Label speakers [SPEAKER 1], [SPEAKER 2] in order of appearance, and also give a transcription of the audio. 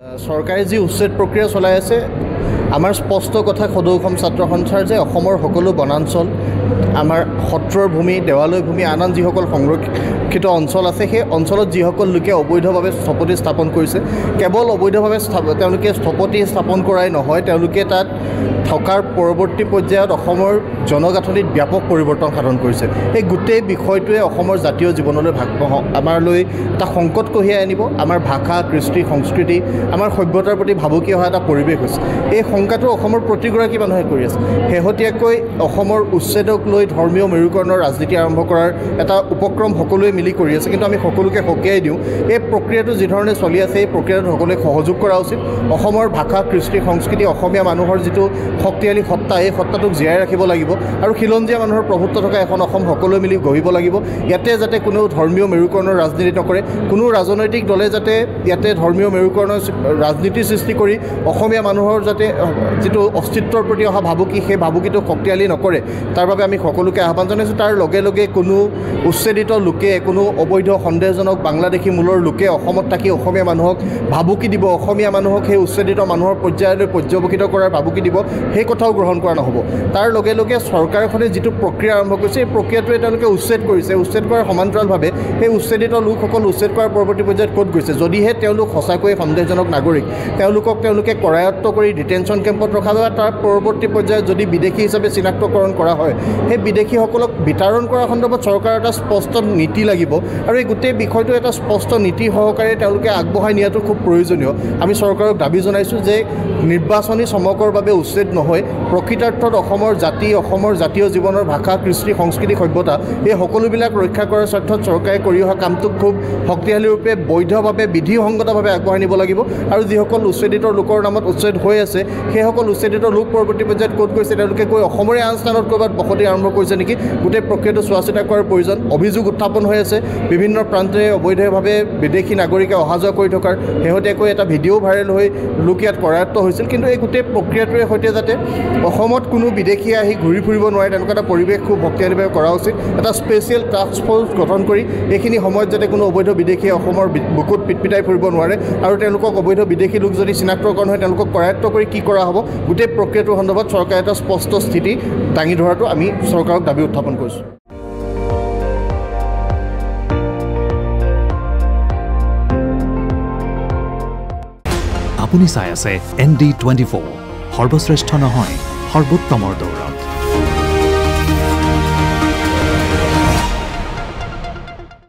[SPEAKER 1] চৰকাৰে যি উচ্ছেদ প্ৰক্ৰিয়া চলাই আছে আমাৰ স্পষ্ট কথা সদৌ অসম ছাত্ৰ সন্থাৰ যে অসমৰ সকলো বনাঞ্চল আমাৰ সত্ৰৰ ভূমি দেৱালয় ভূমি আন যিসকল সংৰক্ষিত অঞ্চল আছে সেই অঞ্চলত যিসকল লোকে অবৈধভাৱে স্থপতি স্থাপন কৰিছে কেৱল অবৈধভাৱে তেওঁলোকে স্থপতি স্থাপন কৰাই নহয় তেওঁলোকে তাত থকাৰ পৰৱৰ্তী পৰ্যায়ত অসমৰ জনগাঁথনিত ব্যাপক পৰিৱৰ্তন সাধন কৰিছে এই গোটেই বিষয়টোৱে অসমৰ জাতীয় জীৱনলৈ আমাৰলৈ এটা সংকট কঢ়িয়াই আনিব আমাৰ ভাষা কৃষ্টি সংস্কৃতি আমাৰ সভ্যতাৰ প্ৰতি ভাবুকি অহা এটা পৰিৱেশ হৈছে এই শংকাটো অসমৰ প্ৰতিগৰাকী মানুহে কৰি আছে শেহতীয়াকৈ অসমৰ উচ্ছেদক লৈ ধৰ্মীয় মেৰুকৰণৰ ৰাজনীতি আৰম্ভ কৰাৰ এটা উপক্ৰম সকলোৱে মিলি কৰি আছে কিন্তু আমি সকলোকে সকীয়াই দিওঁ এই প্ৰক্ৰিয়াটো যিধৰণে চলি আছে এই প্ৰক্ৰিয়াটোত সকলোৱে সহযোগ কৰা উচিত অসমৰ ভাষা কৃষ্টি সংস্কৃতি অসমীয়া মানুহৰ যিটো শক্তিশালী সত্তা এই সত্তাটোক জীয়াই ৰাখিব লাগিব আৰু খিলঞ্জীয়া মানুহৰ প্ৰভুত্ব থকা এখন অসম সকলোৱে মিলি গঢ়িব লাগিব ইয়াতে যাতে কোনো ধৰ্মীয় মেৰুকৰণৰ ৰাজনীতি নকৰে কোনো ৰাজনৈতিক দলে যাতে ইয়াতে ধৰ্মীয় মেৰুকৰণৰ ৰাজনীতি সৃষ্টি কৰি অসমীয়া মানুহৰ যাতে যিটো অস্তিত্বৰ প্ৰতি অহা ভাবুকি সেই ভাবুকিটো শক্তিশালী নকৰে তাৰ বাবে আমি সকলোকে আহ্বান জনাইছোঁ তাৰ লগে লগে কোনো উচ্ছেদিত লোকে কোনো অবৈধ সন্দেহজনক বাংলাদেশী মূলৰ লোকে অসমত থাকি অসমীয়া মানুহক ভাবুকি দিব অসমীয়া মানুহক সেই উচ্ছেদিত মানুহৰ পৰ্যায়লৈ পৰ্যবেক্ষিত কৰাৰ ভাবুকি দিব সেই কথাও গ্ৰহণ কৰা নহ'ব তাৰ লগে লগে চৰকাৰখনে যিটো প্ৰক্ৰিয়া আৰম্ভ কৰিছে এই প্ৰক্ৰিয়াটোৱে তেওঁলোকে উচ্ছেদ কৰিছে উচ্ছেদ কৰাৰ সমান্তৰালভাৱে সেই উচ্ছেদিত লোকসকল উচ্ছেদ কৰাৰ পৰৱৰ্তী পৰ্যায়ত ক'ত গৈছে যদিহে তেওঁলোক সঁচাকৈয়ে সন্দেহজনক নাগৰিক তেওঁলোকে কৰায়ত্ব কৰি ডিটেনশ্যন কেম্পত ৰখা হয় তাৰ পৰৱৰ্তী পৰ্যায়ত যদি বিদেশী হিচাপে চিনাক্তকৰণ কৰা হয় সেই বিদেশীসকলক বিতৰণ কৰাৰ সন্দৰ্ভত চৰকাৰৰ এটা স্পষ্ট নীতি লাগিব আৰু এই গোটেই বিষয়টো এটা স্পষ্ট নীতি সহকাৰে তেওঁলোকে আগবঢ়াই নিয়াটো খুব প্ৰয়োজনীয় আমি চৰকাৰক দাবী জনাইছোঁ যে নিৰ্বাচনী চমকৰ বাবে উচ্ছেদ নহয় প্ৰকৃতাৰ্থত অসমৰ জাতীয় জীৱনৰ ভাষা কৃষ্টি সংস্কৃতি সভ্যতা এই সকলোবিলাক ৰক্ষা কৰাৰ স্বাৰ্থত চৰকাৰে কৰি অহা কামটোক খুব শক্তিশালী ৰূপে বৈধভাৱে বিধিসংগতভাৱে আগবঢ়াই নিব লাগিব আৰু যিসকল উচ্ছেদিত লোকৰ নামত উচ্ছেদ হৈ আছে সেইসকল উচ্ছেদিত লোক পৰৱৰ্তী পৰ্যায়ত ক'ত গৈছে তেওঁলোকে গৈ অসমৰে আন স্থানত ক'ৰবাত বসতি আৰম্ভ কৰিছে নেকি গোটেই প্ৰক্ৰিয়াটো চোৱা চিতা কৰাৰ প্ৰয়োজন অভিযোগ উত্থাপন হৈ আছে বিভিন্ন প্ৰান্তেৰে অবৈধভাৱে বিদেশী নাগৰিকে অহা যোৱা কৰি থকাৰ শেহতীয়াকৈ এটা ভিডিঅ' ভাইৰেল হৈ লোক ইয়াত কৰায়ত্ব হৈছিল কিন্তু এই গোটেই প্ৰক্ৰিয়াটোৰে সৈতে যাতে অসমত কোনো বিদেশী আহি ঘূৰি ফুৰিব নোৱাৰে তেনেকুৱা এটা পৰিৱেশ খুব শক্তিশালীভাৱে কৰা উচিত এটা স্পেচিয়েল টাস্ক ফ'ৰ্চ গঠন কৰি এইখিনি সময়ত যাতে কোনো অবৈধ বিদেশীয়ে অসমৰ বুকুত পিটপিটাই ফুৰিব নোৱাৰে আৰু তেওঁলোকক অবৈধ বিদেশী লোক যদি চিনাক্তকৰণ হয় তেওঁলোকক কৰায়ত্ব কৰি কি কৰা হ'ব গোটেই প্ৰক্ৰিয়াটোৰ সন্দৰ্ভত চৰকাৰে এটা স্পষ্ট স্থিতি দাঙি ধৰাটো আমি চৰকাৰক দাবী উত্থাপন কৰিছোঁ
[SPEAKER 2] আপুনি চাই আছে ND24 সৰ্বশ্ৰেষ্ঠ নহয় সৰ্বোত্তমৰ দৌৰত